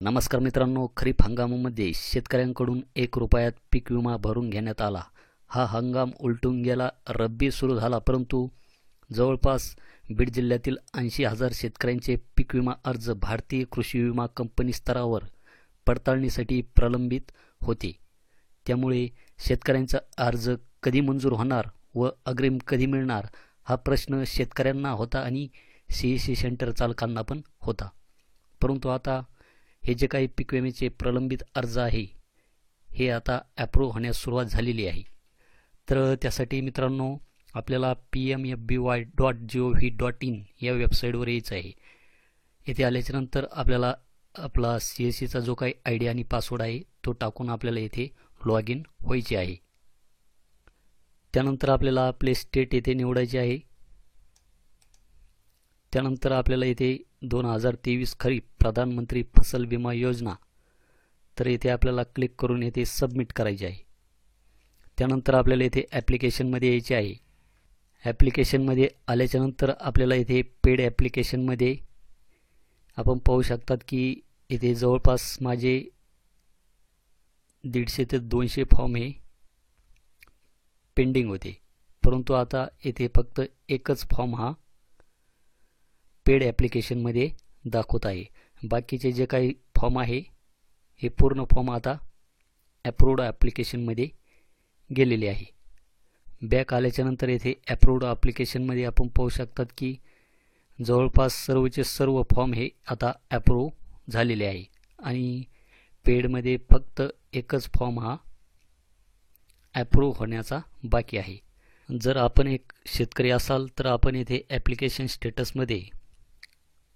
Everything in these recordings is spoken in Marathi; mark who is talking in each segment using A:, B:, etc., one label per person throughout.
A: नमस्कार मित्रांनो, खरीप हंगामामध्ये शेतकऱ्यांकडून 1 रुपयात पीक विमा भरून घेण्यात आला. हा हंगाम उलटून गेला. रब्बी सुरू झाला, परंतु जवळपास बीड जिल्ह्यातील 80,000 शेतकऱ्यांचे पीक विमा अर्ज भारतीय कृषी विमा कंपनी स्तरावर पडताळणीसाठी प्रलंबित होते. त्यामुळे शेतकऱ्यांचा अर्ज कधी मंजूर होणार व अग्रिम कधी मिळणार हा प्रश्न शेतकऱ्यांना होता आणि CSC सेंटर चालकांना पण होता. परंतु आता हे जे काही पीक विम्याचे प्रलंबित अर्ज आहे हे आता ॲप्रूव्ह होण्यास सुरुवात झालेली आहे. तर त्यासाठी मित्रांनो आपल्याला pmfby.gov.in या वेबसाईटवर यायचं आहे. येथे आल्याच्यानंतर आपल्याला आपला CSCचा जो काही ID आणि पासवर्ड आहे तो टाकून आपल्याला येथे लॉग इन व्हायचे आहे. त्यानंतर आपल्याला आपले स्टेट येथे निवडायचे आहे. त्यानंतर आपल्याला येथे 2023 खरीप प्रधानमंत्री फसल विमा योजना, तर येथे आपल्याला क्लिक करून येथे सबमिट करायचे आहे. त्यानंतर आपल्याला येथे ॲप्लिकेशनमध्ये यायचे आहे. ॲप्लिकेशनमध्ये आल्याच्यानंतर आपल्याला येथे पेड ॲप्लिकेशनमध्ये आपण पाहू शकतात की येथे जवळपास माझे 150 ते 200 फॉर्म हे पेंडिंग होते, परंतु आता येथे फक्त एकच फॉर्म हा पेड ॲप्लिकेशनमध्ये दाखवत आहे. बाकीचे जे काही फॉर्म आहे हे पूर्ण फॉर्म आता ॲप्रूव्ड ॲप्लिकेशनमध्ये गेलेले आहे. बॅक आल्याच्यानंतर येथे ॲप्रूव्ड ॲप्लिकेशनमध्ये आपण पाहू शकतात की जवळपास सर्वचे सर्व फॉर्म हे आता ॲप्रूव्ह झालेले आहे आणि पेडमध्ये फक्त एकच फॉर्म हा ॲप्रूव्ह होण्याचा बाकी आहे. जर आपण एक शेतकरी असाल तर आपण येथे ॲप्लिकेशन स्टेटसमध्ये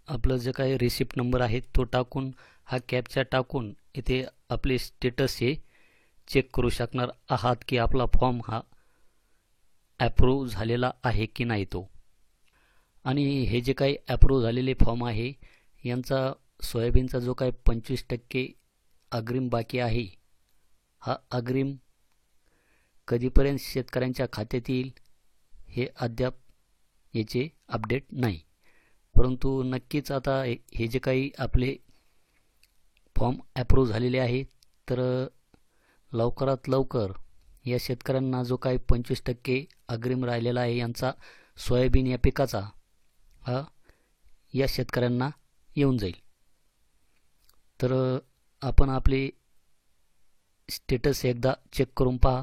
A: आपलं जे काही रिसिप्ट नंबर आहे तो टाकून हा कॅप्चा टाकून इथे आपले स्टेटस हे चेक करू शकणार आहात की आपला फॉर्म हा ॲप्रूव्ह झालेला आहे की नाही तो. आणि हे जे काही ॲप्रूव्ह झालेले फॉर्म आहे यांचा सोयाबीनचा जो काही 25% अग्रिम बाकी आहे हा अग्रिम कधीपर्यंत शेतकऱ्यांच्या खात्यात येईल हे अद्याप याचे अपडेट नाही. परंतु नक्कीच आता हे जे काही आपले फॉर्म ॲप्रूव्ह झालेले आहेत तर लवकरात लवकर या शेतकऱ्यांना जो काही 25% अग्रिम राहिलेला आहे यांचा सोयाबीन या पिकाचा हा या शेतकऱ्यांना येऊन जाईल. तर आपण आपले स्टेटस एकदा चेक करून पहा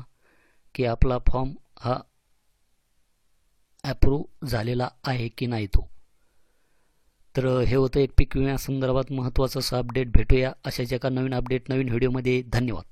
A: की आपला फॉर्म हा ॲप्रूव्ह झालेला आहे की नाही तो. तर हे होतं एक पीक विम्यासंदर्भात महत्त्वाचं असं अपडेट. भेटूया अशाच एका नवीन अपडेट नवीन व्हिडिओमध्ये. धन्यवाद.